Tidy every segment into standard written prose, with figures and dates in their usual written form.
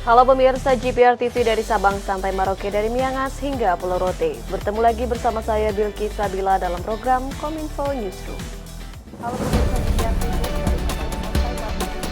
Halo pemirsa GPR TV dari Sabang sampai Merauke, dari Miangas hingga Pulau Rote. Bertemu lagi bersama saya Bilqis Sabila dalam program Kominfo Newsroom. Halo pemirsa GPR TV dari Sabang sampai Merauke.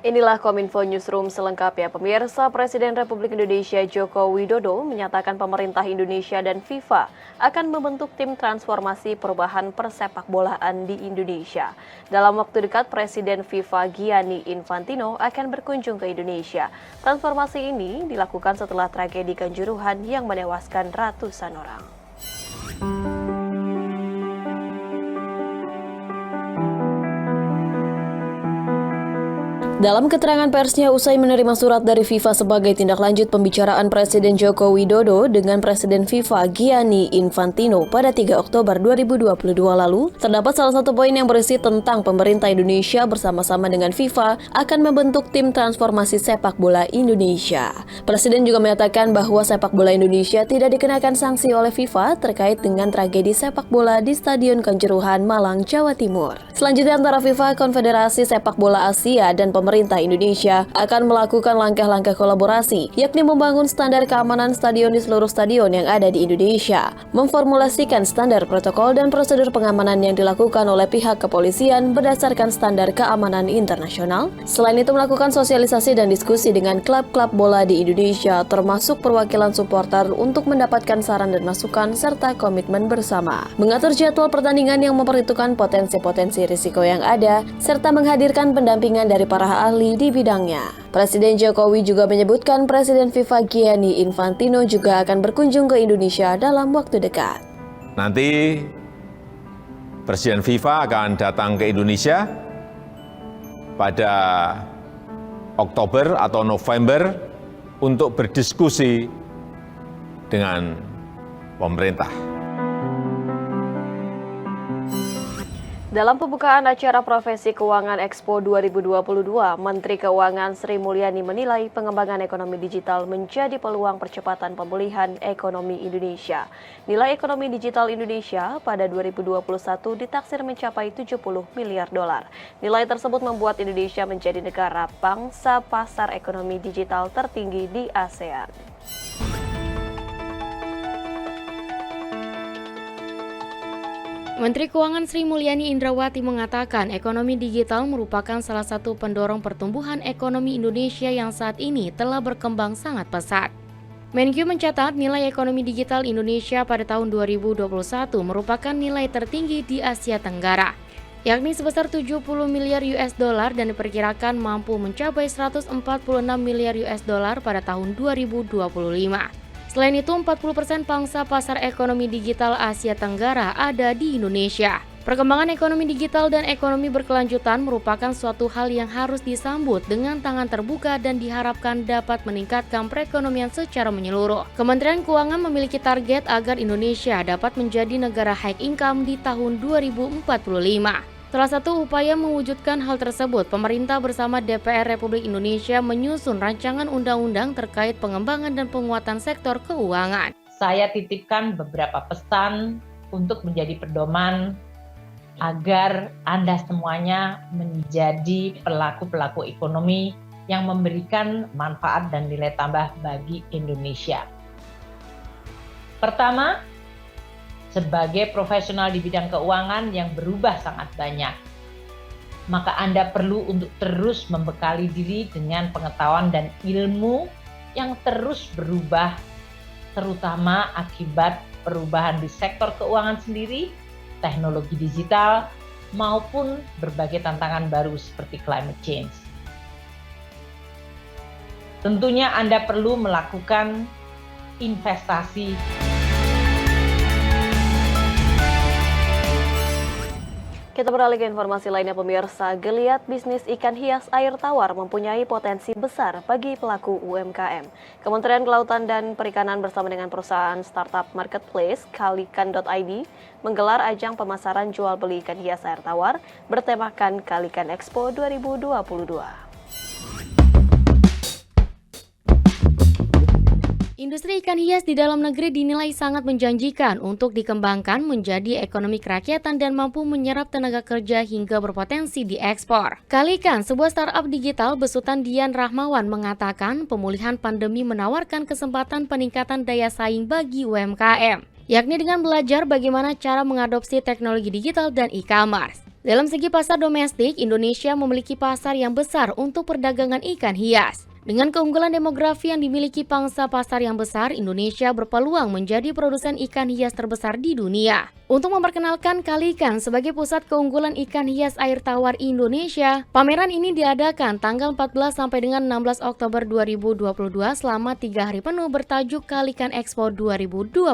Inilah Kominfo Newsroom selengkapnya. Pemirsa, Presiden Republik Indonesia Joko Widodo menyatakan pemerintah Indonesia dan FIFA akan membentuk tim transformasi perubahan persepak bolaan di Indonesia. Dalam waktu dekat, Presiden FIFA Gianni Infantino akan berkunjung ke Indonesia. Transformasi ini dilakukan setelah tragedi Kanjuruhan yang menewaskan ratusan orang. Dalam keterangan persnya usai menerima surat dari FIFA sebagai tindak lanjut pembicaraan Presiden Joko Widodo dengan Presiden FIFA Gianni Infantino pada 3 Oktober 2022 lalu, terdapat salah satu poin yang berisi tentang pemerintah Indonesia bersama-sama dengan FIFA akan membentuk tim transformasi sepak bola Indonesia. Presiden juga menyatakan bahwa sepak bola Indonesia tidak dikenakan sanksi oleh FIFA terkait dengan tragedi sepak bola di Stadion Kanjuruhan, Malang, Jawa Timur. Selanjutnya antara FIFA, Konfederasi Sepak Bola Asia, dan pemerintah Indonesia akan melakukan langkah-langkah kolaborasi, yakni membangun standar keamanan stadion di seluruh stadion yang ada di Indonesia, memformulasikan standar protokol dan prosedur pengamanan yang dilakukan oleh pihak kepolisian berdasarkan standar keamanan internasional. Selain itu melakukan sosialisasi dan diskusi dengan klub-klub bola di Indonesia, termasuk perwakilan supporter untuk mendapatkan saran dan masukan serta komitmen bersama. Mengatur jadwal pertandingan yang memperhitungkan potensi-potensi risiko yang ada, serta menghadirkan pendampingan dari para ahli di bidangnya. Presiden Jokowi juga menyebutkan Presiden FIFA Gianni Infantino juga akan berkunjung ke Indonesia dalam waktu dekat. Nanti Presiden FIFA akan datang ke Indonesia pada Oktober atau November untuk berdiskusi dengan pemerintah. Dalam pembukaan acara Profesi Keuangan Expo 2022, Menteri Keuangan Sri Mulyani menilai pengembangan ekonomi digital menjadi peluang percepatan pemulihan ekonomi Indonesia. Nilai ekonomi digital Indonesia pada 2021 ditaksir mencapai 70 miliar dolar. Nilai tersebut membuat Indonesia menjadi negara pangsa pasar ekonomi digital tertinggi di ASEAN. Menteri Keuangan Sri Mulyani Indrawati mengatakan ekonomi digital merupakan salah satu pendorong pertumbuhan ekonomi Indonesia yang saat ini telah berkembang sangat pesat. Menkyu mencatat nilai ekonomi digital Indonesia pada tahun 2021 merupakan nilai tertinggi di Asia Tenggara, yakni sebesar 70 miliar US dollar dan diperkirakan mampu mencapai 146 miliar US dollar pada tahun 2025. Selain itu, 40% pangsa pasar ekonomi digital Asia Tenggara ada di Indonesia. Perkembangan ekonomi digital dan ekonomi berkelanjutan merupakan suatu hal yang harus disambut dengan tangan terbuka dan diharapkan dapat meningkatkan perekonomian secara menyeluruh. Kementerian Keuangan memiliki target agar Indonesia dapat menjadi negara high income di tahun 2045. Salah satu upaya mewujudkan hal tersebut, pemerintah bersama DPR Republik Indonesia menyusun rancangan undang-undang terkait pengembangan dan penguatan sektor keuangan. Saya titipkan beberapa pesan untuk menjadi pedoman agar Anda semuanya menjadi pelaku-pelaku ekonomi yang memberikan manfaat dan nilai tambah bagi Indonesia. Pertama, sebagai profesional di bidang keuangan yang berubah sangat banyak, maka Anda perlu untuk terus membekali diri dengan pengetahuan dan ilmu yang terus berubah, terutama akibat perubahan di sektor keuangan sendiri, teknologi digital, maupun berbagai tantangan baru seperti climate change. Tentunya Anda perlu melakukan investasi. Kita beralih ke informasi lainnya pemirsa, geliat bisnis ikan hias air tawar mempunyai potensi besar bagi pelaku UMKM. Kementerian Kelautan dan Perikanan bersama dengan perusahaan startup marketplace Kalikan.id menggelar ajang pemasaran jual beli ikan hias air tawar bertemakan Kalikan Expo 2022. Industri ikan hias di dalam negeri dinilai sangat menjanjikan untuk dikembangkan menjadi ekonomi kerakyatan dan mampu menyerap tenaga kerja hingga berpotensi diekspor. Kalikan, sebuah startup digital besutan Dian Rahmawan mengatakan pemulihan pandemi menawarkan kesempatan peningkatan daya saing bagi UMKM, yakni dengan belajar bagaimana cara mengadopsi teknologi digital dan e-commerce. Dalam segi pasar domestik, Indonesia memiliki pasar yang besar untuk perdagangan ikan hias. Dengan keunggulan demografi yang dimiliki pangsa pasar yang besar, Indonesia berpeluang menjadi produsen ikan hias terbesar di dunia. Untuk memperkenalkan Kalikan sebagai pusat keunggulan ikan hias air tawar Indonesia, pameran ini diadakan tanggal 14 sampai dengan 16 Oktober 2022 selama 3 hari penuh bertajuk Kalikan Expo 2022.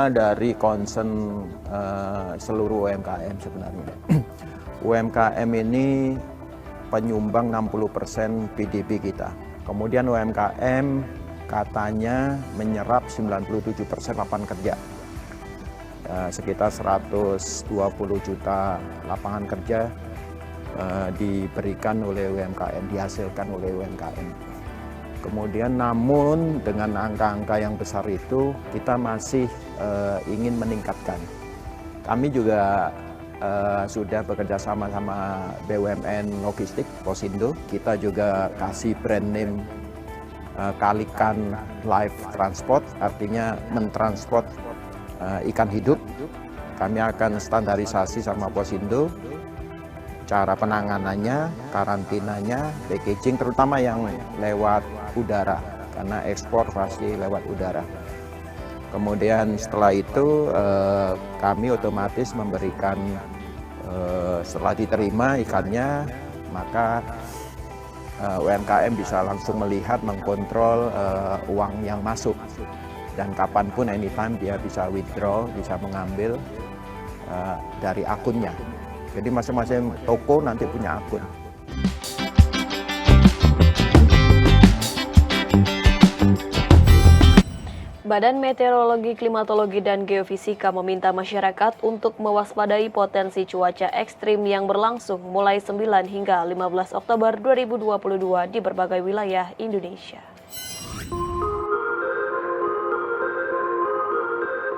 Dari concern seluruh UMKM sebenarnya. UMKM ini penyumbang 60% PDB kita. Kemudian UMKM katanya menyerap 97% lapangan kerja. Sekitar 120 juta lapangan kerja diberikan oleh UMKM, dihasilkan oleh UMKM. Kemudian namun dengan angka-angka yang besar itu kita masih ingin meningkatkan. Kami juga sudah bekerja sama BUMN Logistik, Posindo. Kita juga kasih brand name Kalikan Live Transport, artinya mentransport ikan hidup. Kami akan standarisasi sama Posindo, cara penanganannya, karantinanya, packaging, terutama yang lewat udara, karena ekspor pasti lewat udara. Kemudian setelah itu kami otomatis memberikan setelah diterima ikannya, maka UMKM bisa langsung melihat, mengkontrol uang yang masuk, dan kapanpun anytime dia bisa withdraw, bisa mengambil dari akunnya. Jadi masing-masing toko nanti punya akun. Badan Meteorologi, Klimatologi, dan Geofisika meminta masyarakat untuk mewaspadai potensi cuaca ekstrim yang berlangsung mulai 9 hingga 15 Oktober 2022 di berbagai wilayah Indonesia.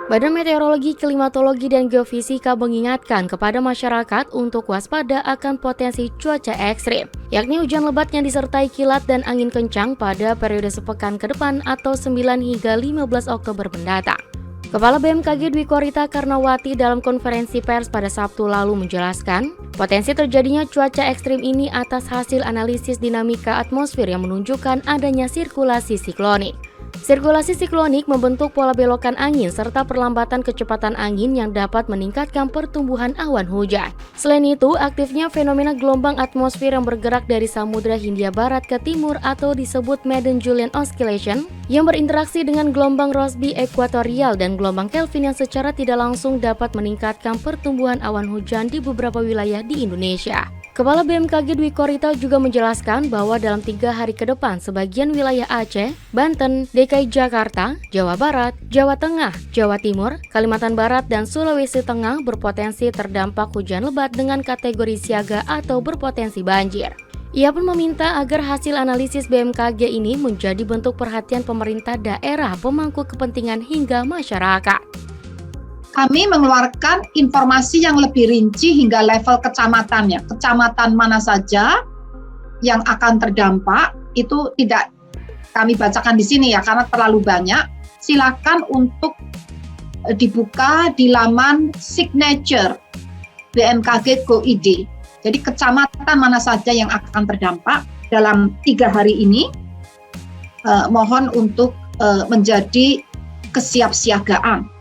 Badan Meteorologi, Klimatologi, dan Geofisika mengingatkan kepada masyarakat untuk waspada akan potensi cuaca ekstrim, yakni hujan lebat yang disertai kilat dan angin kencang pada periode sepekan ke depan atau 9 hingga 15 Oktober mendatang. Kepala BMKG Dwi Korita Karnawati dalam konferensi pers pada Sabtu lalu menjelaskan, potensi terjadinya cuaca ekstrim ini atas hasil analisis dinamika atmosfer yang menunjukkan adanya sirkulasi siklonik. Sirkulasi siklonik membentuk pola belokan angin serta perlambatan kecepatan angin yang dapat meningkatkan pertumbuhan awan hujan. Selain itu, aktifnya fenomena gelombang atmosfer yang bergerak dari Samudra Hindia Barat ke timur atau disebut Madden-Julian Oscillation yang berinteraksi dengan gelombang Rossby ekuatorial dan gelombang Kelvin yang secara tidak langsung dapat meningkatkan pertumbuhan awan hujan di beberapa wilayah di Indonesia. Kepala BMKG Dwi Korita juga menjelaskan bahwa dalam 3 hari ke depan sebagian wilayah Aceh, Banten, DKI Jakarta, Jawa Barat, Jawa Tengah, Jawa Timur, Kalimantan Barat, dan Sulawesi Tengah berpotensi terdampak hujan lebat dengan kategori siaga atau berpotensi banjir. Ia pun meminta agar hasil analisis BMKG ini menjadi bentuk perhatian pemerintah daerah, pemangku kepentingan hingga masyarakat. Kami mengeluarkan informasi yang lebih rinci hingga level kecamatannya. Kecamatan mana saja yang akan terdampak itu tidak kami bacakan di sini ya karena terlalu banyak. Silakan untuk dibuka di laman signature BMKG Go.id. Jadi kecamatan mana saja yang akan terdampak dalam 3 hari ini, mohon untuk menjadi kesiapsiagaan.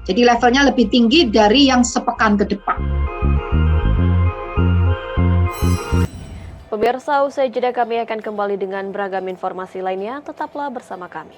Jadi levelnya lebih tinggi dari yang sepekan ke depan. Pemirsa, usai jeda kami akan kembali dengan beragam informasi lainnya. Tetaplah bersama kami.